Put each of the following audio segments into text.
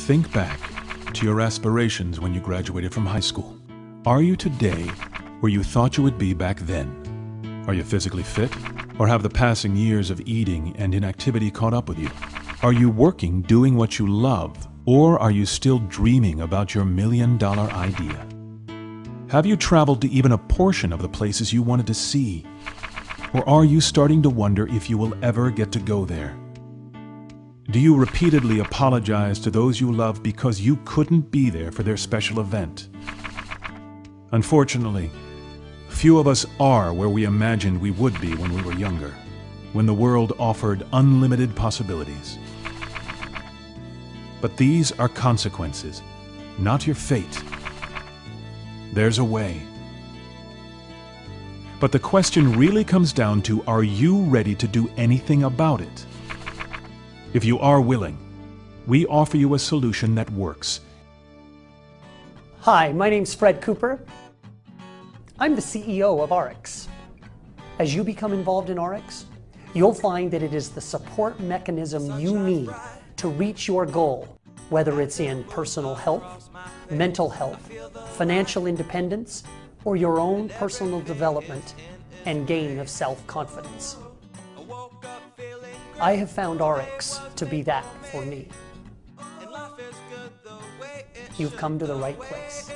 Think back to your aspirations when you graduated from high school. Are you today where you thought you would be back then? Are you physically fit? Or have the passing years of eating and inactivity caught up with you? Are you working doing what you love? Or are you still dreaming about your million-dollar idea? Have you traveled to even a portion of the places you wanted to see? Or are you starting to wonder if you will ever get to go there? Do you repeatedly apologize to those you love because you couldn't be there for their special event? Unfortunately, few of us are where we imagined we would be when we were younger, when the world offered unlimited possibilities. But these are consequences, not your fate. There's a way. But the question really comes down to, are you ready to do anything about it? If you are willing, we offer you a solution that works. Hi, my name's Fred Cooper. I'm the CEO of ARIIX. As you become involved in ARIIX, you'll find that it is the support mechanism you need to reach your goal, whether it's in personal health, mental health, financial independence, or your own personal development and gain of self-confidence. I have found ARIIX to be that for me. You've come to the right place.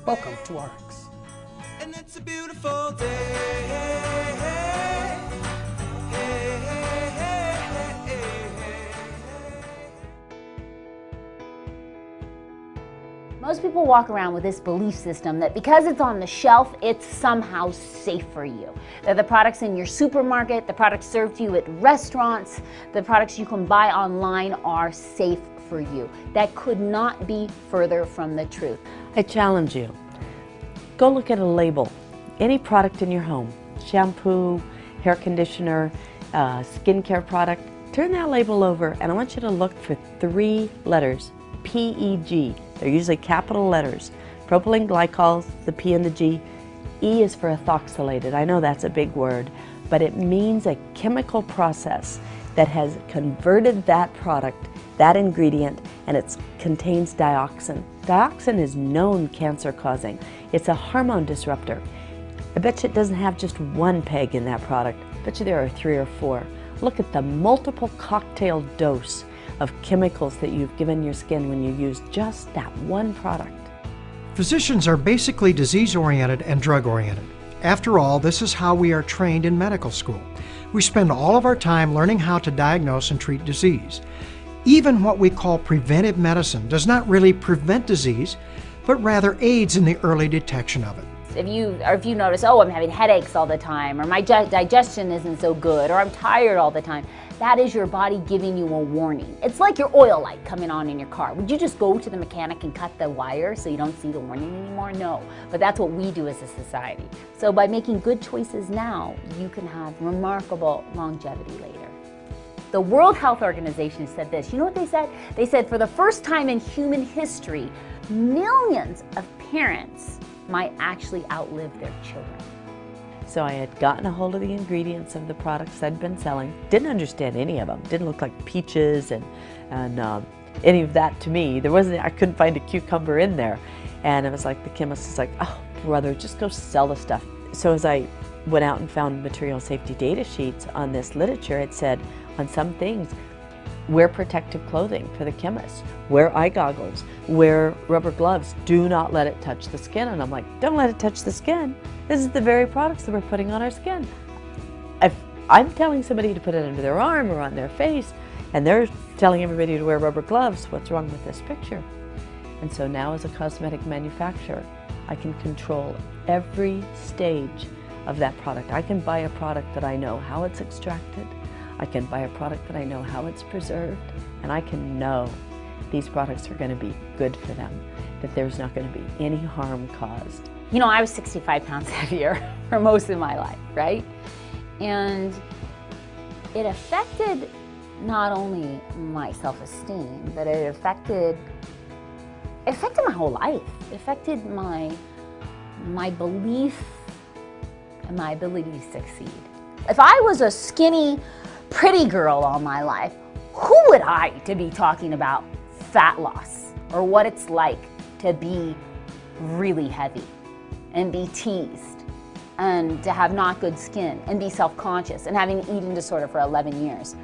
Welcome to ARIIX. And it's a beautiful day. Most people walk around with this belief system that because it's on the shelf, it's somehow safe for you. That the products in your supermarket, the products served to you at restaurants, the products you can buy online are safe for you. That could not be further from the truth. I challenge you. Go look at a label. Any product in your home, shampoo, hair conditioner, skincare product, turn that label over and I want you to look for 3 letters, PEG. They're usually capital letters. Propylene glycols, the P and the G. E is for ethoxylated. I know that's a big word, but it means a chemical process that has converted that product, that ingredient, and it contains dioxin. Dioxin is known cancer causing. It's a hormone disruptor. I bet you it doesn't have just 1 peg in that product. I bet you there are 3 or 4. Look at the multiple cocktail dose of chemicals that you've given your skin when you use just that 1 product. Physicians are basically disease-oriented and drug-oriented. After all, this is how we are trained in medical school. We spend all of our time learning how to diagnose and treat disease. Even what we call preventive medicine does not really prevent disease, but rather aids in the early detection of it. If you notice, oh, I'm having headaches all the time, or my digestion isn't so good, or I'm tired all the time, that is your body giving you a warning. It's like your oil light coming on in your car. Would you just go to the mechanic and cut the wire so you don't see the warning anymore? No, but that's what we do as a society. So by making good choices now, you can have remarkable longevity later. The World Health Organization said this. You know what they said? They said for the first time in human history, millions of parents might actually outlive their children. So I had gotten a hold of the ingredients of the products I'd been selling. Didn't understand any of them. Didn't look like peaches and any of that to me. I couldn't find a cucumber in there. And it was like the chemist was like, oh brother, just go sell the stuff. So as I went out and found material safety data sheets on this literature, it said on some things, wear protective clothing for the chemists, wear eye goggles, wear rubber gloves, do not let it touch the skin. And I'm like, don't let it touch the skin. This is the very products that we're putting on our skin. If I'm telling somebody to put it under their arm or on their face, and they're telling everybody to wear rubber gloves, what's wrong with this picture? And so now as a cosmetic manufacturer, I can control every stage of that product. I can buy a product that I know how it's extracted. I can buy a product that I know how it's preserved, and I can know these products are going to be good for them, that there's not going to be any harm caused. You know, I was 65 pounds heavier for most of my life, right? And it affected not only my self-esteem, but it affected my whole life. It affected my belief and my ability to succeed. If I was a skinny, pretty girl all my life, who would I to be talking about fat loss or what it's like to be really heavy and be teased and to have not good skin and be self-conscious and having an eating disorder for 11 years.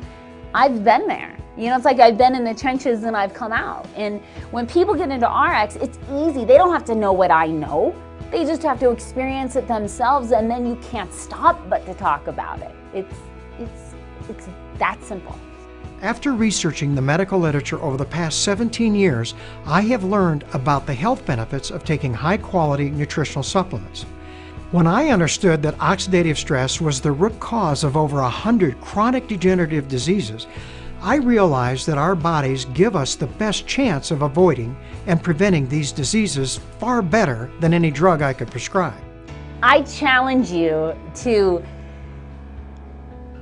I've been there. You know, it's like I've been in the trenches and I've come out. And when people get into RX, it's easy. They don't have to know what I know. They just have to experience it themselves, and then you can't stop but to talk about it. It's that simple. After researching the medical literature over the past 17 years, I have learned about the health benefits of taking high-quality nutritional supplements. When I understood that oxidative stress was the root cause of over 100 chronic degenerative diseases, I realized that our bodies give us the best chance of avoiding and preventing these diseases far better than any drug I could prescribe. I challenge you to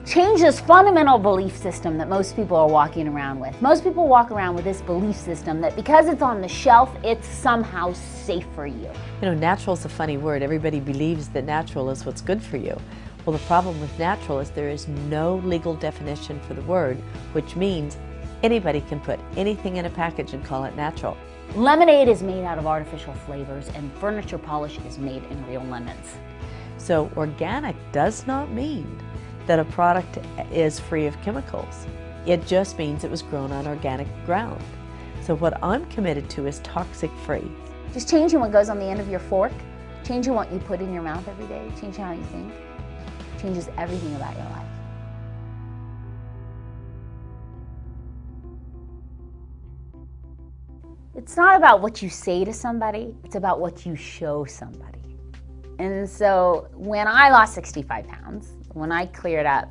change this fundamental belief system that most people are walking around with. Most people walk around with this belief system that because it's on the shelf, it's somehow safe for you. You know, natural is a funny word. Everybody believes that natural is what's good for you. Well, the problem with natural is there is no legal definition for the word, which means anybody can put anything in a package and call it natural. Lemonade is made out of artificial flavors, and furniture polish is made in real lemons. So organic does not mean that a product is free of chemicals. It just means it was grown on organic ground. So what I'm committed to is toxic-free. Just changing what goes on the end of your fork, changing what you put in your mouth every day, changing how you think, changes everything about your life. It's not about what you say to somebody, it's about what you show somebody. And so when I lost 65 pounds, when I cleared up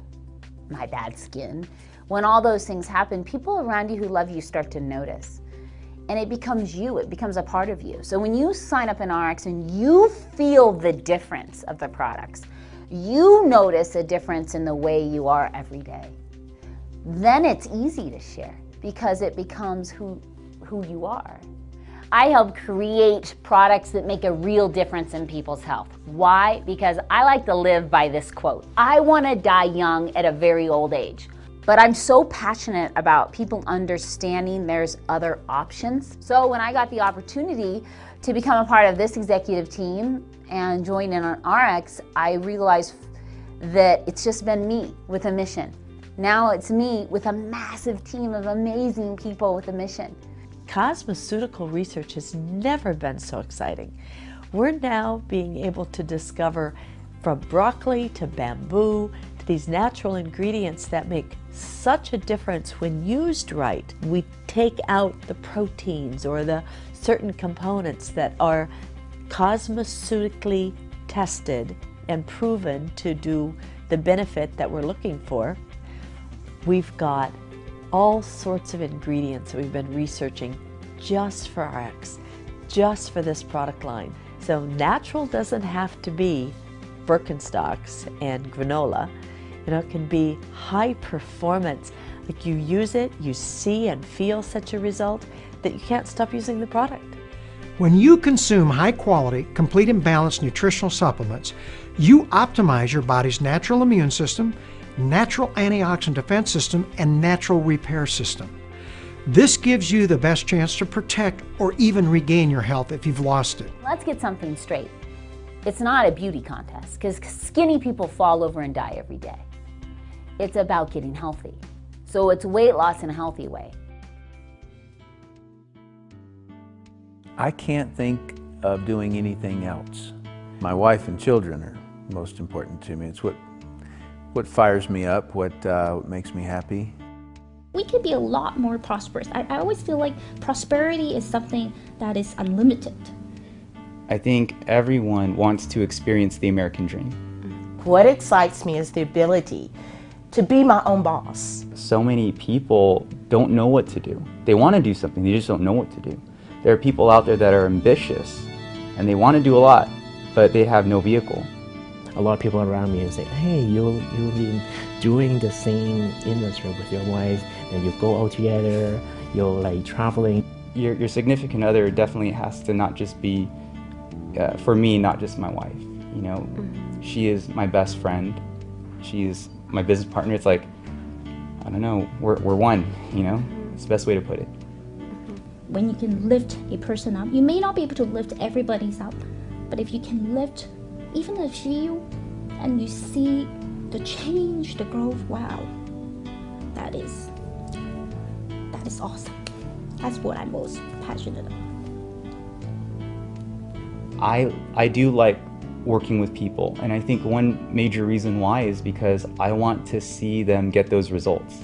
my bad skin, when all those things happen, people around you who love you start to notice. And it becomes you, it becomes a part of you. So when you sign up in RX and you feel the difference of the products, you notice a difference in the way you are every day, then it's easy to share because it becomes who you are. I help create products that make a real difference in people's health. Why? Because I like to live by this quote. I want to die young at a very old age. But I'm so passionate about people understanding there's other options. So when I got the opportunity to become a part of this executive team and join in on RX, I realized that it's just been me with a mission. Now it's me with a massive team of amazing people with a mission. Cosmeceutical research has never been so exciting. We're now being able to discover from broccoli to bamboo to these natural ingredients that make such a difference when used right. We take out the proteins or the certain components that are cosmeceutically tested and proven to do the benefit that we're looking for. We've got all sorts of ingredients that we've been researching just for RX, just for this product line. So natural doesn't have to be Birkenstocks and granola. You know, it can be high performance. Like you use it, you see and feel such a result that you can't stop using the product. When you consume high-quality, complete and balanced nutritional supplements, you optimize your body's natural immune system, natural antioxidant defense system, and natural repair system. This gives you the best chance to protect or even regain your health if you've lost it. Let's get something straight. It's not a beauty contest because skinny people fall over and die every day. It's about getting healthy. So it's weight loss in a healthy way. I can't think of doing anything else. My wife and children are most important to me. It's what fires me up, what makes me happy. We could be a lot more prosperous. I always feel like prosperity is something that is unlimited. I think everyone wants to experience the American dream. What excites me is the ability to be my own boss. So many people don't know what to do. They want to do something, they just don't know what to do. There are people out there that are ambitious and they want to do a lot, but they have no vehicle. A lot of people around me say, hey, you've been doing the same industry with your wife, and you go out together, you're like traveling. Your significant other definitely has to not just be, for me, not just my wife. You know, she is my best friend. She is my business partner. It's like, I don't know, we're one, you know? It's the best way to put it. When you can lift a person up, you may not be able to lift everybody's up, but if you can lift even a few and you see the change, the growth, wow, that is awesome. That's what I'm most passionate about. I do like working with people, and I think one major reason why is because I want to see them get those results.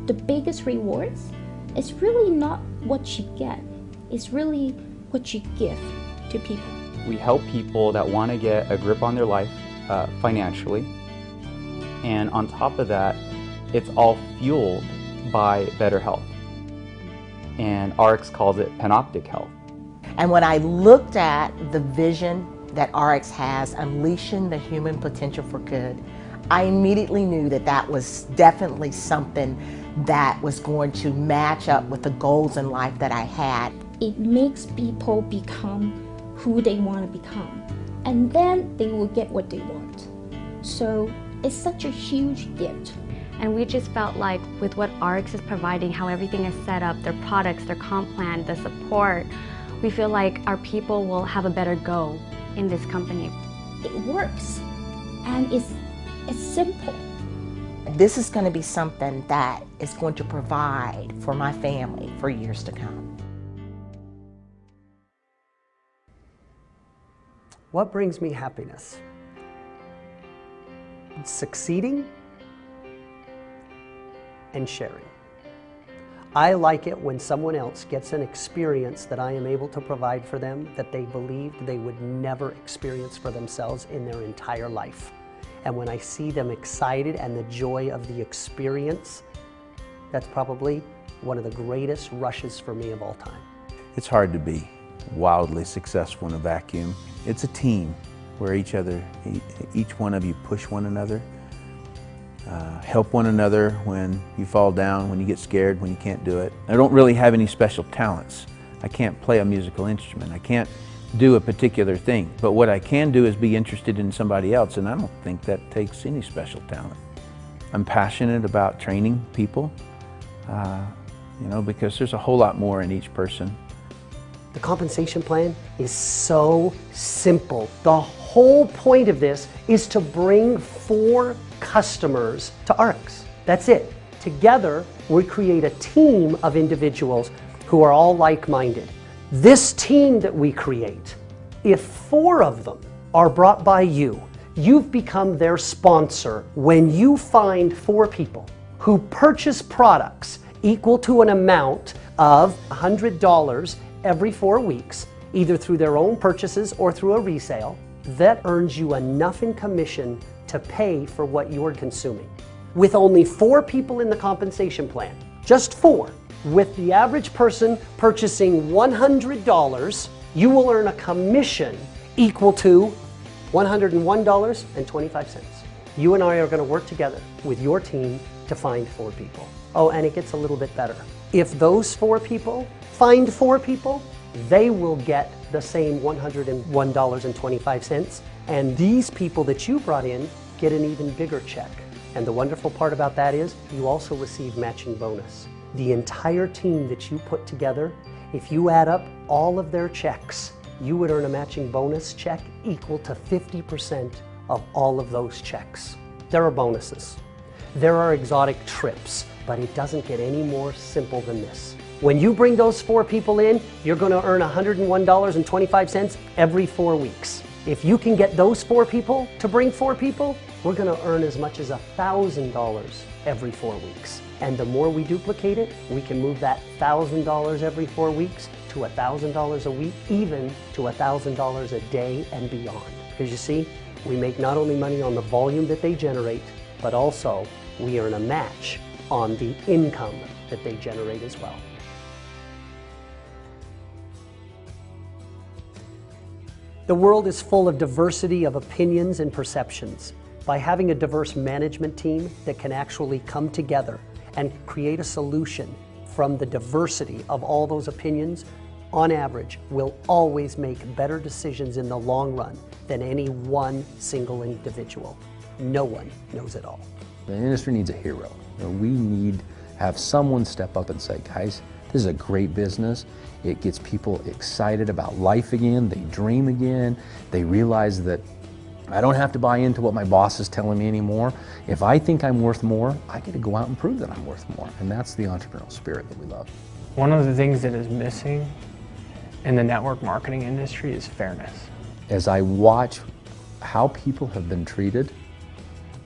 The biggest rewards is really not what you get, it's really what you give to people. We help people that want to get a grip on their life financially, and on top of that, it's all fueled by better health. And ARIIX calls it panoptic health. And when I looked at the vision that ARIIX has, unleashing the human potential for good, I immediately knew that that was definitely something that was going to match up with the goals in life that I had. It makes people become who they want to become, and then they will get what they want. So it's such a huge gift. And we just felt like with what ARIIX is providing, how everything is set up, their products, their comp plan, the support, we feel like our people will have a better go in this company. It works, and it's simple. This is going to be something that is going to provide for my family for years to come. What brings me happiness? Succeeding and sharing. I like it when someone else gets an experience that I am able to provide for them that they believed they would never experience for themselves in their entire life. And when I see them excited and the joy of the experience, that's probably one of the greatest rushes for me of all time. It's hard to be wildly successful in a vacuum. It's a team where each one of you push one another, help one another when you fall down, when you get scared, when you can't do it. I don't really have any special talents. I can't play a musical instrument. I can't do a particular thing. But what I can do is be interested in somebody else, and I don't think that takes any special talent. I'm passionate about training people, because there's a whole lot more in each person. The compensation plan is so simple. The whole point of this is to bring 4 customers to ARIIX. That's it. Together, we create a team of individuals who are all like-minded. This team that we create, if 4 of them are brought by you, you've become their sponsor when you find 4 people who purchase products equal to an amount of $100 every 4 weeks, either through their own purchases or through a resale. That earns you enough in commission to pay for what you're consuming. With only 4 people in the compensation plan, just 4, with the average person purchasing $100, you will earn a commission equal to $101.25. You and I are going to work together with your team to find 4 people. Oh, and it gets a little bit better. If those 4 people find 4 people, they will get the same $101.25, and these people that you brought in get an even bigger check. And the wonderful part about that is you also receive matching bonus. The entire team that you put together, if you add up all of their checks, you would earn a matching bonus check equal to 50% of all of those checks. There are bonuses. There are exotic trips, but it doesn't get any more simple than this. When you bring those 4 people in, you're going to earn $101.25 every 4 weeks. If you can get those 4 people to bring 4 people, we're going to earn as much as $1,000 every 4 weeks. And the more we duplicate it, we can move that $1,000 every 4 weeks to $1,000 a week, even to $1,000 a day and beyond. Because you see, we make not only money on the volume that they generate, but also we earn a match on the income that they generate as well. The world is full of diversity of opinions and perceptions. By having a diverse management team that can actually come together and create a solution from the diversity of all those opinions, on average, we'll always make better decisions in the long run than any one single individual. No one knows it all. The industry needs a hero. We need to have someone step up and say, guys, This is a great business. It gets people excited about life again. They dream again. They realize that I don't have to buy into what my boss is telling me anymore. If I think I'm worth more, I get to go out and prove that I'm worth more. And that's the entrepreneurial spirit that we love. One of the things that is missing in the network marketing industry is fairness. As I watch how people have been treated,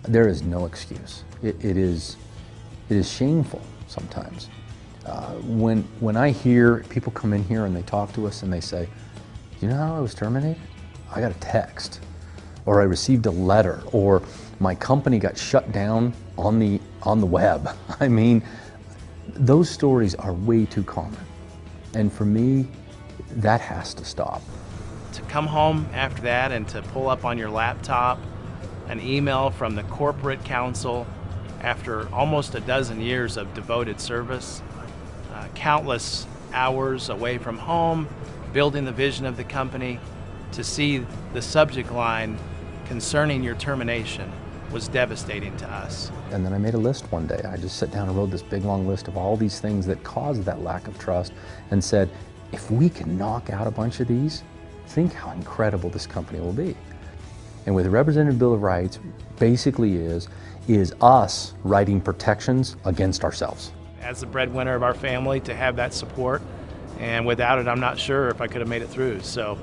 there is no excuse. It is shameful sometimes. When I hear people come in here and they talk to us and they say, "You know how I was terminated? I got a text, or I received a letter, or my company got shut down on the web." I mean, those stories are way too common. And for me, that has to stop. To come home after that and to pull up on your laptop an email from the corporate counsel after almost a dozen years of devoted service, countless hours away from home, building the vision of the company, to see the subject line concerning your termination was devastating to us. And then I made a list one day. I just sat down and wrote this big long list of all these things that caused that lack of trust and said, if we can knock out a bunch of these, think how incredible this company will be. And with the Representative Bill of Rights basically is us writing protections against ourselves. As the breadwinner of our family, to have that support, and without it, I'm not sure if I could have made it through. So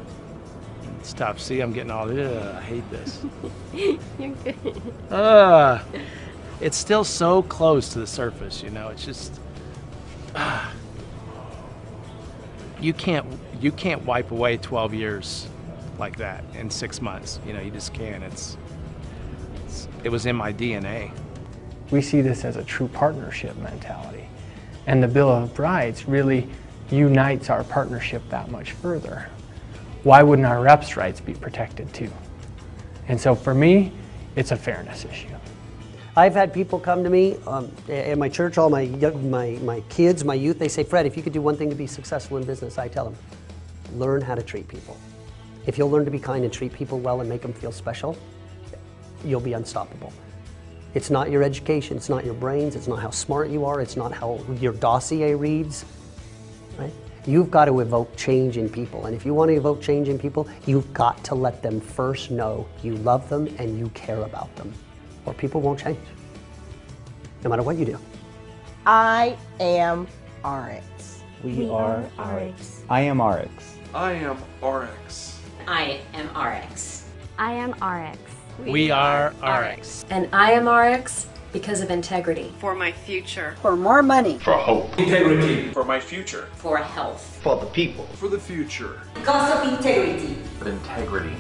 it's tough. See, I'm getting all, I hate this. You're good. It's still so close to the surface, you know. It's just, you can't wipe away 12 years like that in 6 months. You know, you just can't. It was in my DNA. We see this as a true partnership mentality. And the Bill of Rights really unites our partnership that much further. Why wouldn't our reps' rights be protected too? And so for me, it's a fairness issue. I've had people come to me in my church, all my kids, my youth, they say, "Fred, if you could do one thing to be successful in business," I tell them, learn how to treat people. If you'll learn to be kind and treat people well and make them feel special, you'll be unstoppable. It's not your education, it's not your brains, it's not how smart you are, it's not how your dossier reads, right? You've got to evoke change in people, and if you want to evoke change in people, you've got to let them first know you love them and you care about them, or people won't change, no matter what you do. I am ARIIX. We are ARIIX. I am ARIIX. I am ARIIX. I am ARIIX. I am ARIIX. We are ARIIX. And I am ARIIX because of integrity. For my future. For more money. For hope. Integrity. For my future. For health. For the people. For the future. Because of integrity. For integrity.